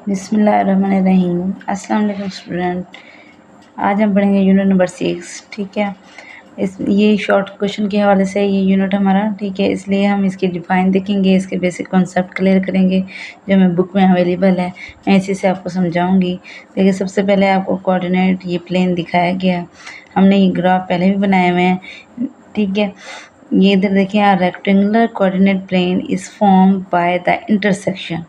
बिस्मिल्लाहिर्रहमानिर्रहीम। अस्सलाम वालेकुम स्टूडेंट। आज हम पढ़ेंगे यूनिट नंबर 6। ठीक है, ये शॉर्ट क्वेश्चन के हवाले से ये यूनिट हमारा, ठीक है, इसलिए हम इसकी डिफ़ाइन देखेंगे, इसके बेसिक कॉन्सेप्ट क्लियर करेंगे जो हमें बुक में अवेलेबल है। मैं इसी से आपको समझाऊंगी। देखिए, सबसे पहले आपको कोऑर्डिनेट ये प्लेन दिखाया गया, हमने ये ग्राफ पहले भी बनाए हुए हैं। ठीक है, ये इधर देखिए, rectangular coordinate plane is form by the intersection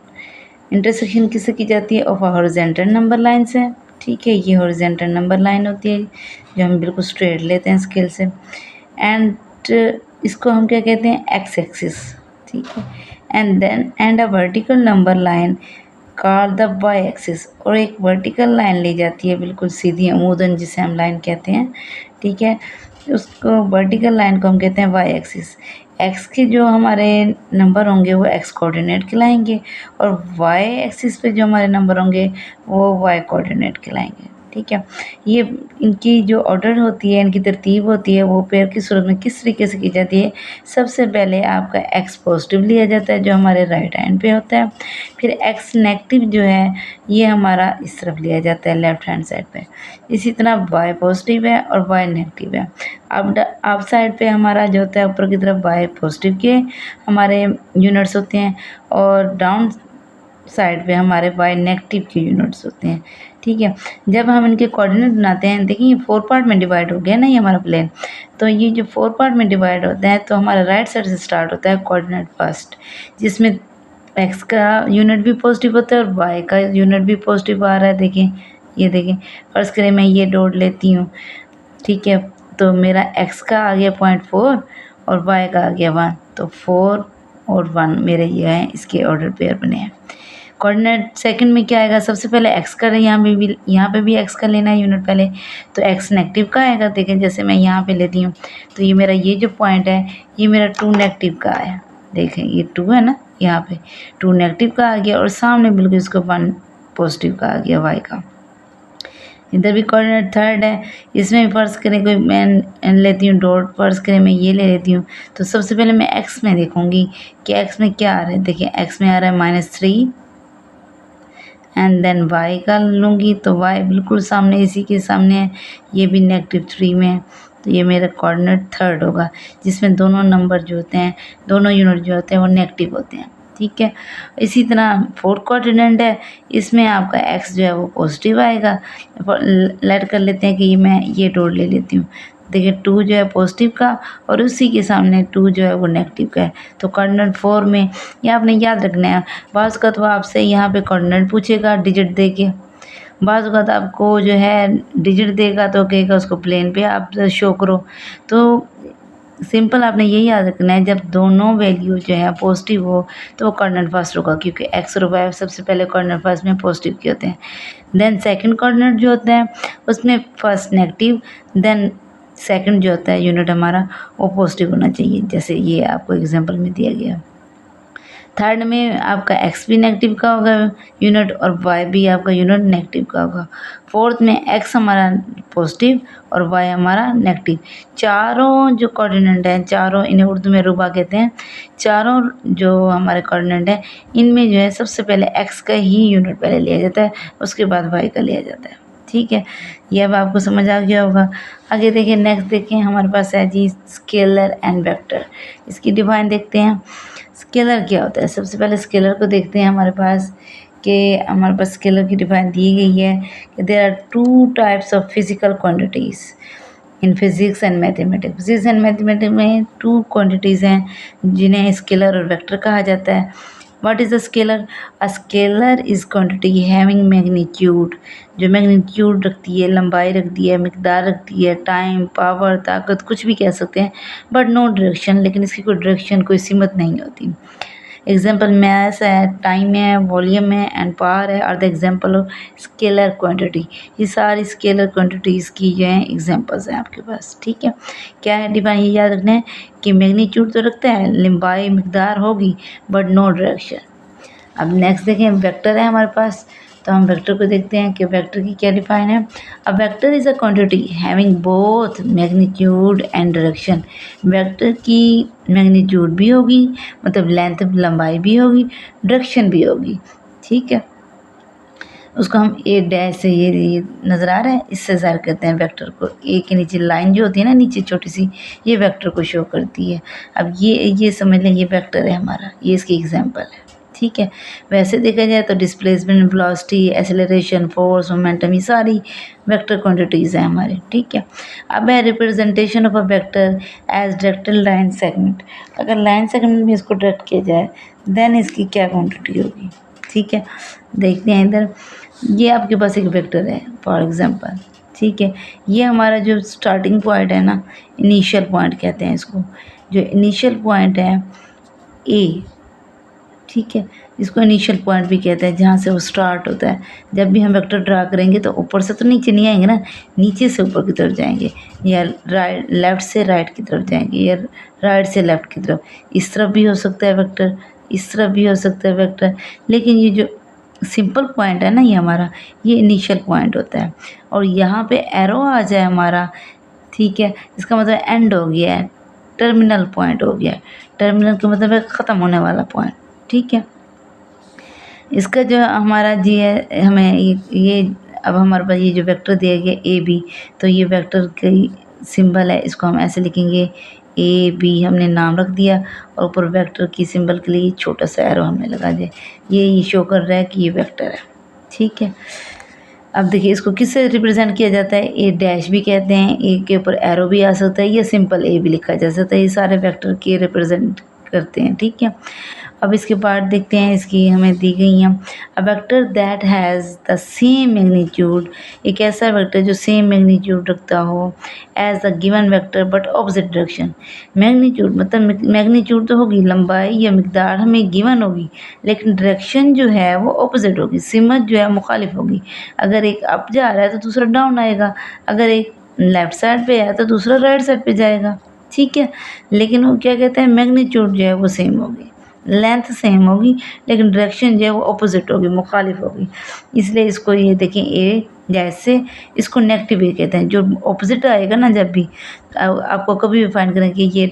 किससे की जाती है? ऑफ हॉरिजॉन्टल नंबर लाइन से। ठीक है, ये हॉरिजॉन्टल नंबर लाइन होती है जो हम बिल्कुल स्ट्रेट लेते हैं स्केल से। एंड इसको हम क्या कहते हैं? X axis. ठीक है, and a vertical number line called the Y axis, और एक वर्टिकल लाइन ली जाती है बिल्कुल सीधी अमूदन, जिसे हम लाइन कहते हैं। ठीक है, उसको वर्टिकल लाइन को हम कहते हैं वाई एक्सिस। एक्स के जो हमारे नंबर होंगे वो एक्स कोऑर्डिनेट कहलाएंगे, और वाई एक्सिस पे जो हमारे नंबर होंगे वो वाई कोऑर्डिनेट कहलाएंगे। ठीक है, ये इनकी जो ऑर्डर होती है, इनकी तरतीब होती है, वो पेयर की सूरत में किस तरीके से की जाती है? सबसे पहले आपका एक्स पॉजिटिव लिया जाता है जो हमारे राइट हैंड पे होता है। फिर एक्स नेगेटिव जो है ये हमारा इस तरफ लिया जाता है लेफ्ट हैंड साइड पे। इसी तरह वाई पॉजिटिव है और वाई नेगेटिव है। अब साइड पे हमारा जो होता है ऊपर की तरफ वाई पॉजिटिव के हमारे यूनिट्स होते हैं, और डाउन साइड पे हमारे वाई नेगेटिव के यूनिट्स होते हैं। ठीक है, जब हम इनके कोऑर्डिनेट बनाते हैं, देखिए ये 4 पार्ट में डिवाइड हो गया ना ये हमारा प्लेन। तो ये जो 4 पार्ट में डिवाइड होता है, तो हमारा राइट साइड से स्टार्ट होता है कोऑर्डिनेट फर्स्ट, जिसमें एक्स का यूनिट भी पॉजिटिव होता है और वाई का यूनिट भी पॉजिटिव आ रहा है। देखिए, ये देखिए, फर्स्ट करें मैं ये डॉट लेती हूँ। ठीक है, तो मेरा एक्स का आ गया 0.4 और वाई का आ गया 1, तो 4 और 1 मेरे ये हैं, इसके ऑर्डर पेयर बने हैं। कोऑर्डिनेट सेकंड में क्या आएगा? सबसे पहले एक्स का, यहाँ पे भी एक्स का लेना है यूनिट पहले, तो एक्स नेगेटिव का आएगा। देखें, जैसे मैं यहाँ पे लेती हूँ, तो ये मेरा ये जो पॉइंट है ये मेरा 2 नेगेटिव का आया। देखें, ये 2 है ना, यहाँ पे 2 नेगेटिव का आ गया, और सामने बिल्कुल इसको 1 पॉजिटिव का आ गया वाई का। इधर भी कोऑर्डिनेट थर्ड है, इसमें भी फर्ज करें कोई मैं लेती हूँ डॉट, फर्ज करें मैं ये ले लेती हूँ, तो सबसे पहले मैं एक्स में देखूँगी कि एक्स में क्या आ रहा है। देखिए, एक्स में आ रहा है -3, एंड देन वाई का लूँगी, तो वाई बिल्कुल सामने इसी के सामने है, ये भी -3 में है, तो ये मेरा कोऑर्डिनेट थर्ड होगा, जिसमें दोनों नंबर जो होते हैं, दोनों यूनिट जो होते हैं वो नेगेटिव होते हैं। ठीक है, इसी तरह फोर्थ कोऑर्डिनेट है, इसमें आपका एक्स जो है वो पॉजिटिव आएगा। लेट कर लेते हैं कि मैं ये डॉट ले लेती हूँ। देखिए, 2 जो है पॉजिटिव का, और उसी के सामने 2 जो है वो नेगेटिव का है, तो कोऑर्डिनेट 4 में ये आपने याद रखना है। बाज़ का तो आपसे यहाँ पे कोऑर्डिनेट पूछेगा डिजिट दे के, बाज़ का तो आपको जो है डिजिट देगा तो कहेगा उसको प्लेन पे आप शो करो। तो सिंपल आपने यही याद रखना है, जब दोनों वैल्यू जो है पॉजिटिव हो तो वो कोऑर्डिनेट फर्स्ट होगा, क्योंकि एक्स और वाई सबसे पहले कोऑर्डिनेट फर्स्ट में पॉजिटिव के होते हैं। देन सेकंड कोऑर्डिनेट जो होता है उसमें फर्स्ट नेगेटिव, देन सेकंड जो होता है यूनिट हमारा वो पॉजिटिव होना चाहिए, जैसे ये आपको एग्जांपल में दिया गया। थर्ड में आपका एक्स भी नेगेटिव का होगा यूनिट, और वाई भी आपका यूनिट नेगेटिव का होगा। फोर्थ में एक्स हमारा पॉजिटिव और वाई हमारा नेगेटिव। चारों जो कोऑर्डिनेट हैं, चारों, इन्हें उर्दू में रुबा कहते हैं, चारों जो हमारे कोऑर्डिनेट हैं इनमें जो है सबसे पहले एक्स का ही यूनिट पहले लिया जाता है, उसके बाद वाई का लिया जाता है। ठीक है, ये अब आपको समझ आ गया होगा। आगे देखिए, नेक्स्ट देखें, हमारे पास है जी स्केलर एंड वेक्टर। इसकी डिफाइन देखते हैं। स्केलर क्या होता है? सबसे पहले स्केलर को देखते हैं। हमारे पास स्केलर की डिफाइन दी गई है कि there are 2 types of physical quantities in physics and mathematics. Physics and mathematics में 2 क्वांटिटीज़ हैं जिन्हें स्केलर और वेक्टर कहा जाता है। What is a scalar? A scalar is quantity having magnitude, जो मैग्नीट्यूड रखती है, लंबाई रखती है, मिकदार रखती है, टाइम, पावर, ताकत, कुछ भी कह सकते हैं, बट नो डायरेक्शन, लेकिन इसकी कोई डायरेक्शन, कोई सिमत नहीं होती। एग्जाम्पल मास है, टाइम है, वॉल्यूम है एंड पावर है, और the example of scalar quantity. ये सारी स्केलर क्वांटिटीज़ की जो हैं एग्जाम्पल्स हैं आपके पास। ठीक है, क्या है डिफाइन, ये याद रखना है कि मैग्नीट्यूड तो रखता है, लंबाई, मिकदार होगी, बट नो डायरेक्शन। अब नेक्स्ट देखें, वेक्टर है हमारे पास, तो हम वेक्टर को देखते हैं कि वेक्टर की क्या डिफाइन है। A vector is a quantity having both magnitude and direction. Vector की मैग्नीट्यूड भी होगी, मतलब लेंथ, लंबाई भी होगी, डायरेक्शन भी होगी। ठीक है, उसको हम ए डैश से ये नज़र आ रहा है, इससे ज़ाहिर करते हैं वेक्टर को। ए के नीचे लाइन जो होती है ना नीचे छोटी सी, ये वेक्टर को शो करती है। अब ये समझ लें ये वेक्टर है हमारा, ये इसकी एग्जांपल है, ठीक है। वैसे देखा जाए तो displacement, velocity, acceleration, force, momentum, ये सारी वेक्टर क्वांटिटीज़ हैं हमारे, ठीक है। अब है representation of a vector as directed line segment. अगर लाइन सेगमेंट में इसको डायरेक्ट किया जाए देन इसकी क्या क्वांटिटी होगी, ठीक है। देखते हैं इधर, ये आपके पास एक वेक्टर है फॉर एग्जांपल, ठीक है। ये हमारा जो स्टार्टिंग पॉइंट है ना, इनिशियल पॉइंट कहते हैं इसको, जो इनिशियल पॉइंट है ए, ठीक है, इसको इनिशियल पॉइंट भी कहते हैं, जहाँ से वो स्टार्ट होता है। जब भी हम वेक्टर ड्रा करेंगे तो ऊपर से तो नीचे नहीं आएंगे ना, नीचे से ऊपर की तरफ जाएंगे, या राइट लेफ़्ट से राइट की तरफ जाएंगे, या राइट से लेफ़्ट की तरफ। इस तरफ भी हो सकता है वेक्टर, इस तरफ भी हो सकता है वेक्टर, लेकिन ये जो सिंपल पॉइंट है ना ये हमारा, ये इनिशियल पॉइंट होता है। और यहाँ पे एरो आ जाए हमारा, ठीक है, इसका मतलब एंड हो गया है, टर्मिनल पॉइंट हो गया है। टर्मिनल का मतलब है ख़त्म होने वाला पॉइंट, ठीक है। इसका जो हमारा जी है, हमें ये अब हमारे पास ये जो वेक्टर दिया गया ए बी, तो ये वेक्टर की सिंबल है, इसको हम ऐसे लिखेंगे ए बी, हमने नाम रख दिया, और ऊपर वेक्टर की सिंबल के लिए छोटा सा एरो हमने लगा दिया। ये शो कर रहा है कि ये वेक्टर है, ठीक है। अब देखिए इसको किससे रिप्रेजेंट किया जाता है, ए डैश भी कहते हैं, ए के ऊपर एरो भी आ सकता है, या सिंपल ए भी लिखा जा सकता है। ये सारे वेक्टर के रिप्रेजेंट करते हैं, ठीक है। अब इसके पार्ट देखते हैं, इसकी हमें दी गई हैं। A vector that has the same magnitude, एक ऐसा वेक्टर जो सेम मैग्नीट्यूड रखता हो as the given vector but opposite direction. Magnitude मतलब मैग्नीट्यूड तो होगी, लंबाई या मिकदार हमें गिवन होगी, लेकिन डायरेक्शन जो है वो ऑपोजिट होगी, सिमत जो है मुखालिफ होगी। अगर एक अप जा रहा है तो दूसरा डाउन आएगा, अगर एक लेफ़्ट साइड पे है तो दूसरा राइट साइड पे जाएगा, ठीक है। लेकिन वो क्या कहते हैं, मैग्नीट्यूड जो है वो सेम होगी, लेंथ सेम होगी, लेकिन डायरेक्शन जो है वो अपोजिट होगी, मुखालिफ होगी। इसलिए इसको ये देखें ए जैसे, इसको नेगेटिव ए कहते हैं। जो अपोजिट आएगा ना, जब भी आपको कभी भी फाइंड करें कि ये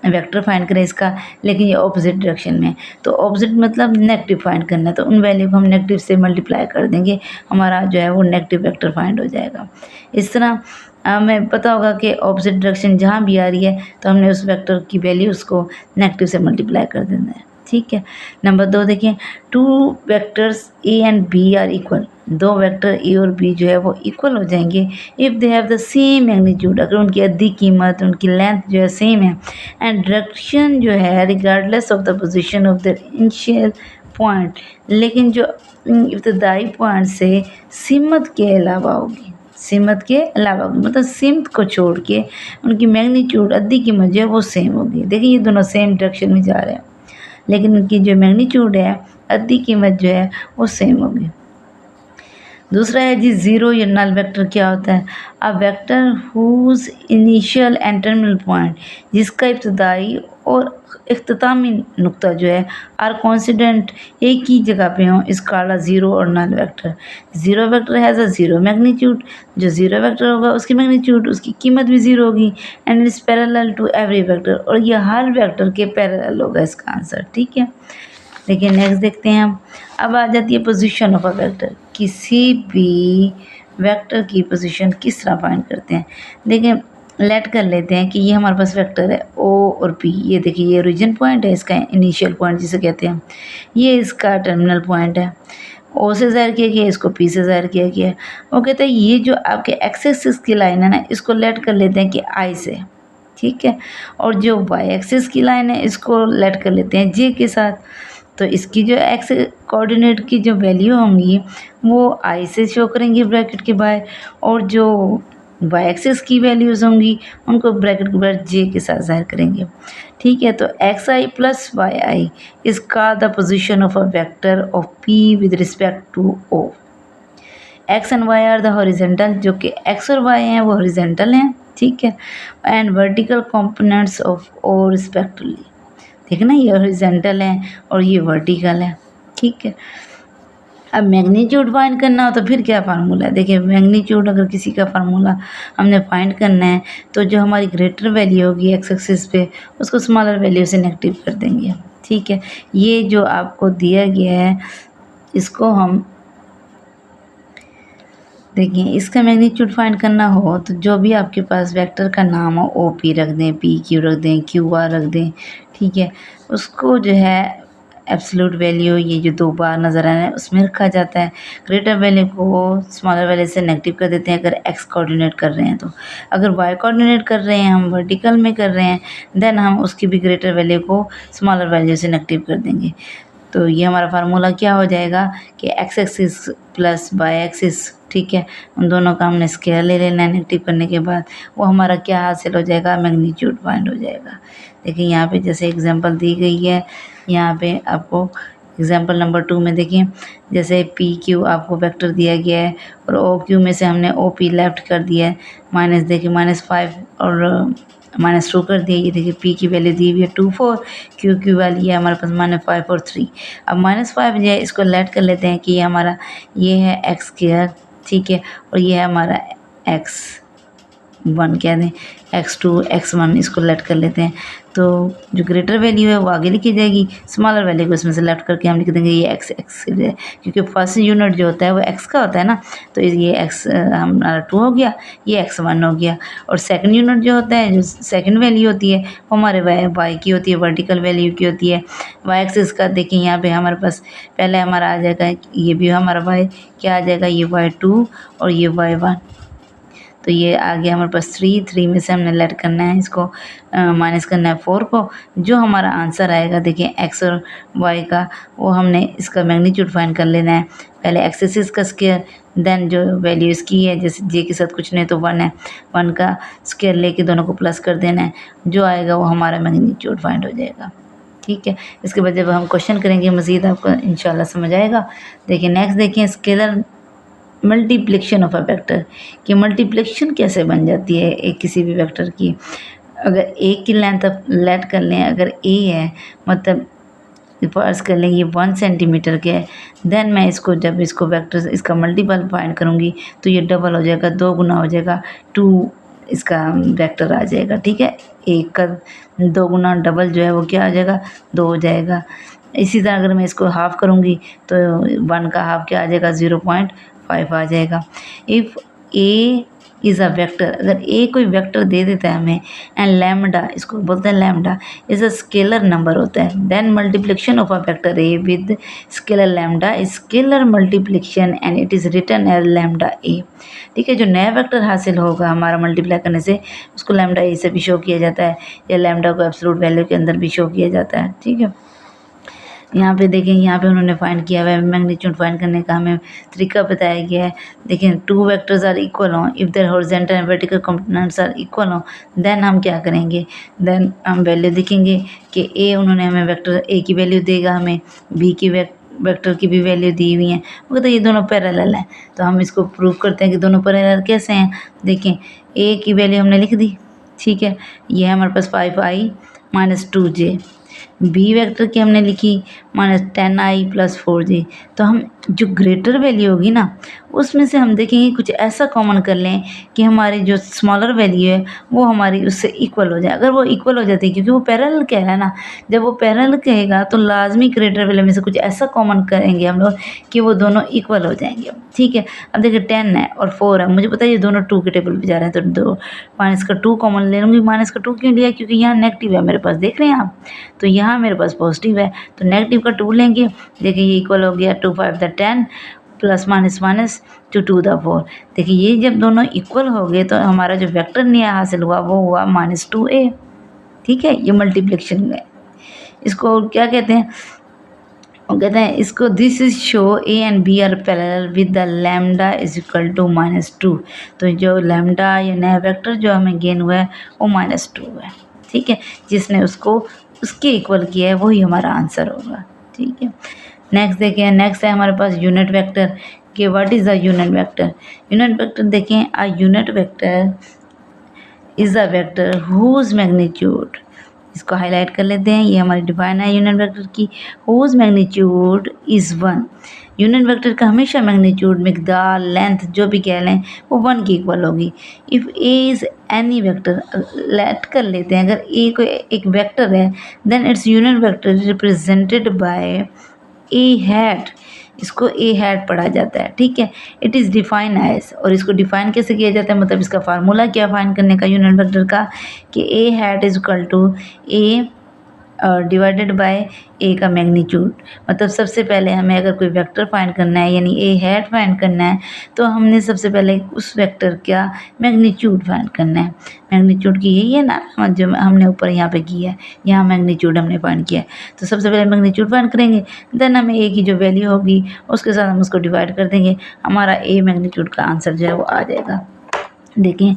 वेक्टर फाइंड करें इसका, लेकिन ये ऑपोजिट डायरेक्शन में, तो ऑपोजिट मतलब नेगेटिव फाइंड करना है, तो उन वैल्यू को हम नेगेटिव से मल्टीप्लाई कर देंगे, हमारा जो है वो नेगेटिव वेक्टर फाइंड हो जाएगा। इस तरह हमें पता होगा कि ऑपोजिट डायरेक्शन जहाँ भी आ रही है तो हमने उस वेक्टर की वैल्यू उसको नेगेटिव से मल्टीप्लाई कर देना है, ठीक है। नंबर 2 देखिए, two vectors A and B are equal, दो वेक्टर ए और बी जो है वो इक्वल हो जाएंगे if they have the same magnitude, अगर उनकी अद्दी कीमत, उनकी लेंथ जो है सेम है, एंड डायरेक्शन जो है regardless of the position of the initial point, लेकिन जो इब्तदाई पॉइंट से सिमत के अलावा होगी, सिमत के अलावा मतलब सिमत को छोड़ के उनकी मैग्नीट्यूड अद्दी कीमत जो है वो सेम होगी। देखिए ये दोनों सेम डायरेक्शन में जा रहे हैं, लेकिन उनकी जो मैग्नीट्यूड है, अद्दी कीमत जो है वो सेम होगी। दूसरा है जी ज़ीरो या नल वेक्टर क्या होता है, a vector whose initial and terminal point, जिसका इब्तदाई और इख्तितामी नुक्ता जो है आर कॉन्सिडेंट एक ही जगह पे हों, इस काला ज़ीरो और null vector. Zero vector has a zero magnitude, जो ज़ीरो वेक्टर होगा उसकी मैग्नीट्यूड, उसकी कीमत भी ज़ीरो होगी, and is parallel to every vector, और यह हर वेक्टर के पैरेलल होगा इसका आंसर, ठीक है। देखिए नेक्स्ट देखते हैं हम। अब आ जाती है पोजीशन ऑफ अ वेक्टर, किसी भी वेक्टर की पोजीशन किस तरह फाइंड करते हैं। देखिए लेट कर लेते हैं कि ये हमारे पास वेक्टर है ओ और पी, ये देखिए ये ओरिजिन पॉइंट है, इसका इनिशियल पॉइंट जिसे कहते हैं, ये इसका टर्मिनल पॉइंट है, ओ से ज़ाहिर किया गया, इसको पी से ज़ाहिर किया गया। वो कहते हैं ये जो आपके एक्स एक्सिस की लाइन है ना, इसको लेट कर लेते हैं कि आई से, ठीक है, और जो वाई एक्सिस की लाइन है इसको लेट कर लेते हैं जे के साथ। तो इसकी जो एक्स कोऑर्डिनेट की जो वैल्यू होंगी वो आई से शो करेंगी ब्रैकेट के बाहर, और जो वाई एक्सिस की वैल्यूज़ होंगी उनको ब्रैकेट के बाहर जे के साथ ज़ाहिर करेंगे, ठीक है। तो X I plus Y I is called the position of a vector of P with respect to O. X and Y are the horizontal, जो कि एक्स और वाई हैं वो हॉरिजेंटल हैं, ठीक है, and vertical components of O respectively, ठीक है ना, ये हॉरिजेंटल है और ये वर्टिकल है, ठीक है। अब मैग्नीट्यूड फाइंड करना हो तो फिर क्या फार्मूला है, देखिए मैग्नीट्यूड अगर किसी का फार्मूला हमने फाइंड करना है तो जो हमारी ग्रेटर वैल्यू होगी एक्स एक्सिस पे उसको स्मॉलर वैल्यू से नेगेटिव कर देंगे, ठीक है। ये जो आपको दिया गया है इसको हम देखिए इसका मैग्नीट्यूड फाइंड करना हो तो जो भी आपके पास वेक्टर का नाम हो ओ पी रख दें, पी क्यू रख दें, क्यू आर रख दें, ठीक है। उसको जो है एब्सोल्यूट वैल्यू ये जो 2 बार नज़र आ रहा है उसमें रखा जाता है। ग्रेटर वैल्यू को स्मॉलर वैल्यू से नेगेटिव कर देते हैं अगर एक्स कोऑर्डिनेट कर रहे हैं तो। अगर वाई कोऑर्डिनेट कर रहे हैं, हम वर्टिकल में कर रहे हैं, देन हम उसकी भी ग्रेटर वैल्यू को स्मॉलर वैल्यू से नेगेटिव कर देंगे। तो ये हमारा फार्मूला क्या हो जाएगा कि X axis plus Y axis, ठीक है, उन दोनों का हमने स्केयर ले लेना है नेगेटिव करने के बाद। वो हमारा क्या हासिल हो जाएगा, मैग्नीट्यूड फाइंड हो जाएगा। देखिए यहाँ पे जैसे एग्जांपल दी गई है, यहाँ पे आपको एग्जांपल नंबर 2 में देखिए जैसे पी क्यू आपको वेक्टर दिया गया है और ओ क्यू में से हमने ओ पी लेफ्ट कर दिया है, माइनस देखिए -5 और -2 कर दिया। ये देखिए पी की वैल्यू दी हुई है 2 4, क्यू वाली है हमारे पास -5 और 3। अब -5 जो है इसको लेट कर लेते हैं कि ये हमारा ये है एक्स स्क्वायर, ठीक है, और ये है हमारा x1 कह दें, x2 x1 इसको लेट कर लेते हैं। तो जो ग्रेटर वैल्यू है वो आगे लिखी जाएगी, स्मॉलर वैल्यू को इसमें से लेफ्ट करके हम लिख देंगे ये x है, क्योंकि फर्स्ट यूनिट जो होता है वो x का होता है ना, तो ये x हमारा 2 हो गया, ये x1 हो गया। और सेकंड यूनिट जो होता है, जो सेकंड वैल्यू होती है वो हमारे y की होती है, वर्टिकल वैल्यू की होती है। y एक्सिस का देखिए यहाँ पे हमारे पास पहले हमारा आ जाएगा, ये भी हमारा y क्या आ जाएगा, ये y2 और ये y1। तो ये आ गया हमारे पास 3 में से हमने लेट करना है इसको, माइनस करना है 4 को। जो हमारा आंसर आएगा देखिए x और y का, वो हमने इसका मैग्नीट्यूड फाइंड कर लेना है। पहले x एक्सिस का स्क्वायर, देन जो वैल्यू इसकी है, जैसे j के साथ कुछ नहीं तो 1 है, 1 का स्क्वायर लेके दोनों को प्लस कर देना है। जो आएगा वो हमारा मैग्नीट्यूड फाइंड हो जाएगा, ठीक है। इसके बाद जब हम क्वेश्चन करेंगे मज़ीद आपको इंशाल्लाह समझ आएगा। देखिए नेक्स्ट देखिए scalar multiplication of a vector कि मल्टीप्लिकेशन कैसे बन जाती है एक किसी भी वेक्टर की। अगर ए की लेंथ आप लेट कर लें, अगर ए है मतलब फर्ज कर लें ये 1 सेंटीमीटर के है, देन मैं इसको जब इसको वेक्टर इसका मल्टीपल फाइंड करूँगी तो ये डबल हो जाएगा, 2 गुना हो जाएगा, 2 इसका वेक्टर आ जाएगा, ठीक है। एक का 2 गुना डबल जो है वो क्या आ जाएगा, 2 हो जाएगा। इसी तरह अगर मैं इसको हाफ़ करूँगी तो 1 का हाफ़ क्या आ जाएगा, 0.5 आ जाएगा। If A is a vector, अगर ए कोई वेक्टर दे देता है हमें, एंड लैम्डा इसको बोलते हैं lambda is a scalar number होता है, then multiplication of a vector A with scalar lambda is scalar multiplication and it is written as lambda A, ठीक है। जो नया वेक्टर हासिल होगा हमारा मल्टीप्लाई करने से उसको लैम्डा ए से भी शो किया जाता है, या लैम्डा को एब्सोल्यूट वैल्यू के अंदर भी शो किया जाता है, ठीक है। यहाँ पे देखें, यहाँ पे उन्होंने फाइंड किया हुआ है, मैग्नीट्यूड फाइंड करने का हमें तरीका बताया गया है। देखें 2 वेक्टर्स आर इक्वल हों, if their horizontal and vertical components are equal हों, देन हम क्या करेंगे, देन हम वैल्यू देखेंगे कि ए उन्होंने हमें वेक्टर ए की वैल्यू देगा, हमें बी की वेक्टर की भी वैल्यू दी हुई है, वो कहते हैं ये दोनों पैरेलल हैं। तो हम इसको प्रूव करते हैं कि दोनों पैरेलल कैसे हैं। देखें ए की वैल्यू हमने लिख दी, ठीक है, ये है हमारे पास 5i - 2j। बी वेक्टर की हमने लिखी -10i + 4j। तो हम जो ग्रेटर वैल्यू होगी ना उसमें से हम देखेंगे कुछ ऐसा कॉमन कर लें कि हमारी जो स्मॉलर वैल्यू है वो हमारी उससे इक्वल हो जाए। अगर वो इक्वल हो जाती है, क्योंकि वो पैरेलल कह रहा है ना, जब वो पैरेलल कहेगा तो लाजमी ग्रेटर वैल्यू में से कुछ ऐसा कॉमन करेंगे हम लोग कि वो दोनों इक्वल हो जाएंगे, ठीक है। अब देखिए 10 है और 4 है, मुझे पता है ये दोनों 2 के टेबल पे जा रहे हैं, तो 2 माइनस का 2 कॉमन ले लूँगी। माइनस का 2 क्यों लिया, क्योंकि यहाँ नेगेटिव है मेरे पास, देख रहे हैं आप, तो यहाँ मेरे पास पॉजिटिव है तो नेगेटिव का 2 लेंगे। देखिए ये इक्वल हो गया 2 5 10 प्लस माइनस माइनस 2 2 4। देखिए ये जब दोनों इक्वल हो गए तो हमारा जो वेक्टर नया हासिल हुआ वो हुआ -2a, ठीक है। ये मल्टीप्लिकेशन है, इसको क्या कहते हैं, वो कहते हैं इसको this is show A and B are parallel with the lambda is equal to -2। तो जो लैम्डा या नया वेक्टर जो हमें गेन हुआ है वो -2 है, ठीक है। जिसने उसको उसके इक्वल किया है वही हमारा आंसर होगा, ठीक है। नेक्स्ट देखिए, नेक्स्ट है हमारे पास यूनिट वेक्टर कि what is a unit vector. Unit vector देखें, a unit vector is a vector whose magnitude, इसको हाईलाइट कर लेते हैं, ये हमारी डिफाइन है यूनिट वेक्टर की, whose magnitude is 1। Unit vector का हमेशा मैग्नीट्यूड, मिकदार, लेंथ जो भी कह लें वो 1 की इक्वल होगी। If A is any vector, let कर लेते हैं, अगर ए कोई एक वेक्टर है then its unit vector represented by A hat इसको ए हैट पढ़ा जाता है, ठीक है। इट इज़ डिफाइन एज, और इसको डिफाइन कैसे किया जाता है, मतलब इसका फार्मूला क्या फाइंड करने का यूनिट वेक्टर का, कि A hat is equal to A divided by A का मैग्नीट्यूड। मतलब सबसे पहले हमें अगर कोई वेक्टर फाइंड करना है, यानी ए हैट फाइंड करना है, तो हमने सबसे पहले उस वेक्टर का मैग्नीट्यूड फाइंड करना है। मैग्नीट्यूड की यही है ना जो हमने ऊपर यहाँ पे किया है, यहाँ मैग्नीट्यूड हमने फाइंड किया है। तो सबसे पहले मैग्नीट्यूड फाइंड करेंगे, देन हमें ए की जो वैल्यू होगी उसके साथ हम उसको डिवाइड कर देंगे, हमारा ए मैग्नीट्यूड का आंसर जो है वो आ जाएगा। देखें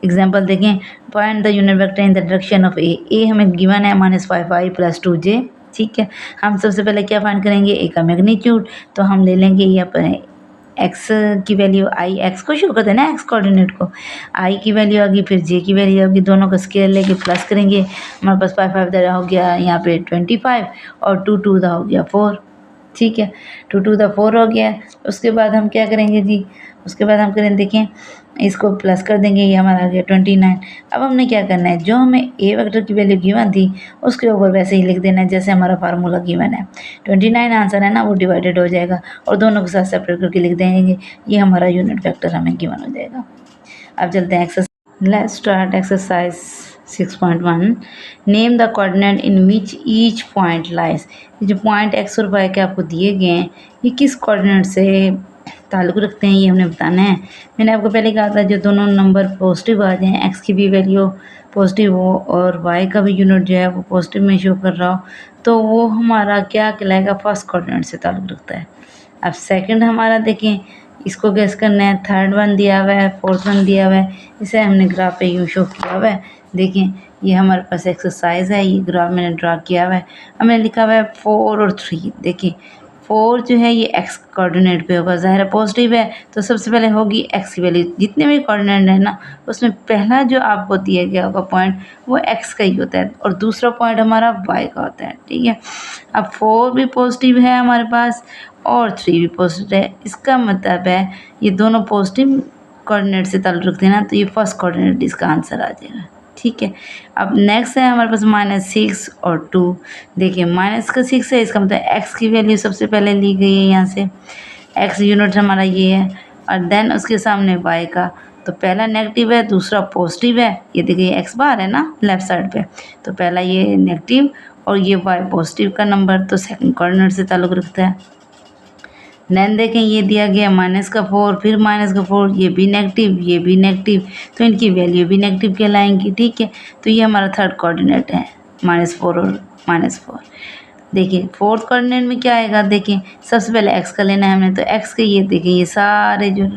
एग्जाम्पल देखें, find the unit vector in the direction of A हमें गिवन है -5i + 2j, ठीक है। हम सबसे पहले क्या फाइंड करेंगे, ए का मैग्नीट्यूड, तो हम ले लेंगे यहाँ पर एक्स की वैल्यू, आई एक्स को शो करते हैं ना, एक्स कोऑर्डिनेट को, आई की वैल्यू आ गई, फिर जे की वैल्यू आ गई, दोनों का स्केयर लेके प्लस करेंगे, हमारे पास 5 हो गया यहाँ पे 25 और 2 हो गया 4, ठीक है। 2 4 हो गया। उसके बाद हम क्या करेंगे जी, उसके बाद हम करें, देखें इसको प्लस कर देंगे, ये हमारा आ गया 29। अब हमने क्या करना है, जो हमें ए वेक्टर की वैल्यू गिवन थी उसके ऊपर वैसे ही लिख देना है जैसे हमारा फार्मूला गिवन है। 29 आंसर है ना, वो डिवाइडेड हो जाएगा और दोनों के साथ सेपरेट करके लिख देंगे, ये हमारा यूनिट वेक्टर हमें गिवन हो जाएगा। अब चलते हैं exercise, let's start exercise 6.1। Name the coordinate in which each point lies. ये जो पॉइंट एक्स और वाई के आपको दिए गए हैं, ये किस कोऑर्डिनेट से ताल्लुक़ रखते हैं, ये हमने बताना है। मैंने आपको पहले कहा था जो दोनों नंबर पॉजिटिव आ जाएँ, एक्स की भी वैल्यू पॉजिटिव हो और वाई का भी यूनिट जो है वो पॉजिटिव में शो कर रहा हो, तो वो हमारा क्या कहलाएगा, फर्स्ट कोऑर्डिनेट से ताल्लुक़ रखता है। अब सेकंड हमारा देखें, इसको गैस करना है, थर्ड वन दिया हुआ है, फोर्थ वन दिया हुआ है, इसे हमने ग्राफ पे यूँ शो किया हुआ है। देखें ये हमारे पास एक्सरसाइज है, ये ग्राफ मैंने ड्रा किया हुआ है, हमने लिखा हुआ है 4 और 3। देखिए 4 जो है ये एक्स कोऑर्डिनेट पे होगा, ज़ाहिर है पॉजिटिव है, तो सबसे पहले होगी एक्स की वैल्यू। जितने भी कोऑर्डिनेट है ना, उसमें पहला जो आपको दिया गया होगा पॉइंट वो एक्स का ही होता है और दूसरा पॉइंट हमारा वाई का होता है, ठीक है। अब 4 भी पॉजिटिव है हमारे पास और 3 भी पॉजिटिव है, इसका मतलब है ये दोनों पॉजिटिव कोऑर्डिनेट से ताल्लुक़ रखते हैं ना, तो ये फर्स्ट कोऑर्डिनेट इसका आंसर आ जाएगा, ठीक है। अब नेक्स्ट है हमारे पास -6 और 2। देखिए माइनस का 6 है, इसका मतलब एक्स की वैल्यू सबसे पहले ली गई है, यहाँ से एक्स यूनिट हमारा ये है और देन उसके सामने वाई का, तो पहला नेगेटिव है दूसरा पॉजिटिव है। ये देखिए एक्स बार है ना लेफ्ट साइड पे, तो पहला ये नेगेटिव और ये वाई पॉजिटिव का नंबर, तो सेकंड कोऑर्डिनेट से ताल्लुक़ रखता है। देन देखें ये दिया गया -4, फिर -4, ये भी नेगेटिव ये भी नेगेटिव, तो इनकी वैल्यू भी नेगेटिव कहलाएंगी, ठीक है। तो ये हमारा थर्ड कोऑर्डिनेट है, -4 और -4। देखिए फोर्थ कोऑर्डिनेट में क्या आएगा, देखिए सबसे पहले एक्स का लेना है हमें, तो एक्स के ये देखिए ये सारे जो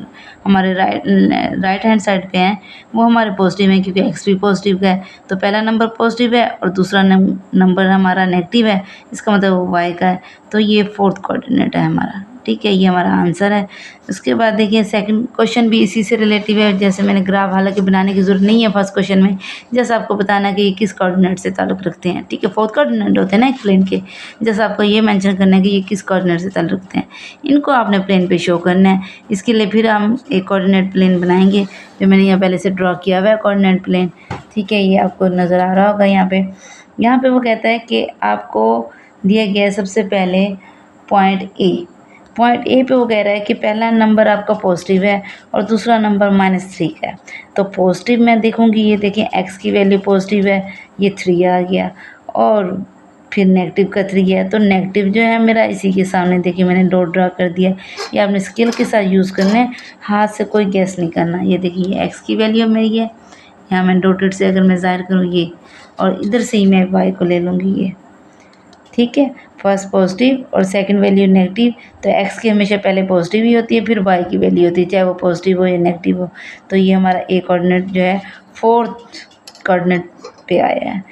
हमारे राइट हैंड साइड पे हैं वो हमारे पॉजिटिव हैं, क्योंकि एक्स भी पॉजिटिव का है, तो पहला नंबर पॉजिटिव है और दूसरा नंबर हमारा नेगेटिव है, इसका मतलब वो वाई का है, तो ये फोर्थ कोऑर्डिनेट है हमारा, ठीक है। ये हमारा आंसर है। उसके बाद देखिए सेकंड क्वेश्चन भी इसी से रिलेटिव है, जैसे मैंने ग्राफ हालांकि बनाने की ज़रूरत नहीं है फर्स्ट क्वेश्चन में, जैसे आपको बताना कि ये किस कोऑर्डिनेट से ताल्लुक़ रखते हैं, ठीक है। फोर्थ कोऑर्डिनेट होते हैं ना एक प्लेन के, जैसे आपको ये मेंशन करना है कि ये किस कोऑर्डिनेट से ताल्लुक़ रखते हैं, इनको आपने प्लेन पे शो करना है। इसके लिए फिर हम एक कोऑर्डिनेट प्लेन बनाएंगे, जो मैंने यहाँ पहले से ड्रॉ किया हुआ है कोऑर्डिनेट प्लेन, ठीक है। ये आपको नज़र आ रहा होगा यहाँ पे वो कहता है कि आपको दिया गया है सबसे पहले पॉइंट ए पे वो कह रहा है कि पहला नंबर आपका पॉजिटिव है और दूसरा नंबर -3 का है। तो पॉजिटिव मैं देखूंगी, ये देखें एक्स की वैल्यू पॉजिटिव है, ये 3 आ गया और फिर नेगेटिव का 3 है, तो नेगेटिव जो है मेरा इसी के सामने देखिए मैंने डॉट ड्रा कर दिया। ये आपने स्केल के साथ यूज़ करना है, हाथ से कोई गैस नहीं करना। ये देखिए एक्स की वैल्यू मेरी है, यहाँ मैं डॉटेड से अगर मैं ज़ाहिर करूँ ये, और इधर से ही मैं वाई को ले लूँगी ये, ठीक है। फर्स्ट पॉजिटिव और सेकंड वैल्यू नेगेटिव, तो एक्स की हमेशा पहले पॉजिटिव ही होती है, फिर वाई की वैल्यू होती है, चाहे वो पॉजिटिव हो या नेगेटिव हो। तो ये हमारा ए कोऑर्डिनेट जो है फोर्थ कोऑर्डिनेट पे आया है।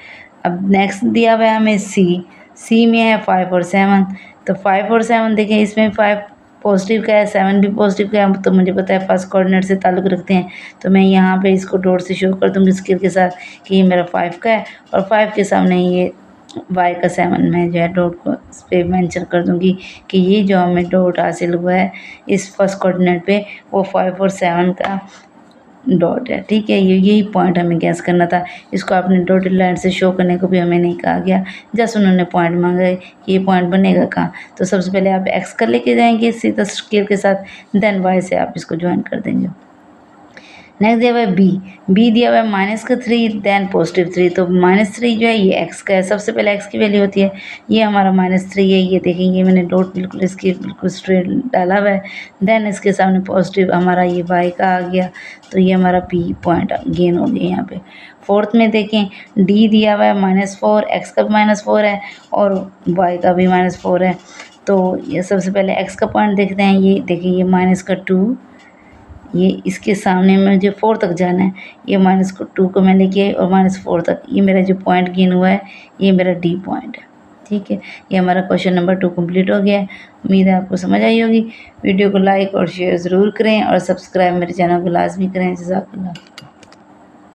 अब नेक्स्ट दिया हुआ है हमें सी में है 5 और 7, तो 5 और 7 देखें, इसमें 5 पॉजिटिव का है 7 भी पॉजिटिव का है, तो मुझे पता है फर्स्ट कोऑर्डिनेट से ताल्लुक़ रखते हैं, तो मैं यहाँ पे इसको डॉट से शो कर दूँगी स्केल के साथ कि ये मेरा 5 का है और 5 के सामने ये वाई का 7 में जो है डॉट को इस पर मैंशन कर दूँगी कि ये जो हमें डॉट हासिल हुआ है इस फर्स्ट कोऑर्डिनेट पे वो 5 और 7 का डॉट है, ठीक है। यही पॉइंट हमें गैस करना था। इसको आपने डॉटेड लाइन से शो करने को भी हमें नहीं कहा गया, जस्ट उन्होंने पॉइंट मांगा है कि ये पॉइंट बनेगा कहाँ। तो सबसे पहले आप एक्स कर लेके जाएंगे सीधा स्केल के साथ, देन वाई से आप इसको ज्वाइन कर देंगे। नेक्स्ट दिया हुआ है बी दिया हुआ है -3 देन +3। तो -3 जो है ये एक्स का है, सबसे पहले एक्स की वैल्यू होती है, ये हमारा -3 है। ये देखेंगे मैंने डॉट बिल्कुल इसकी बिल्कुल स्ट्रेट डाला हुआ है। देन इसके सामने पॉजिटिव हमारा ये वाई का आ गया, तो ये हमारा पी पॉइंट गेन हो गया यहाँ पे। फोर्थ में देखें डी दिया हुआ है -4, एक्स का भी -4 है और वाई का भी -4 है। तो ये सबसे पहले एक्स का पॉइंट देखते हैं। ये देखिए ये -2, ये इसके सामने में मुझे 4 तक जाना है, ये -2 को मैं लेके आई और -4 तक, ये मेरा जो पॉइंट गेन हुआ है ये मेरा डी पॉइंट है, ठीक है। ये हमारा क्वेश्चन नंबर 2 कंप्लीट हो गया है। उम्मीद है आपको समझ आई होगी। वीडियो को लाइक और शेयर ज़रूर करें और सब्सक्राइब मेरे चैनल को लाजमी करें। जज़ाकल्लाह।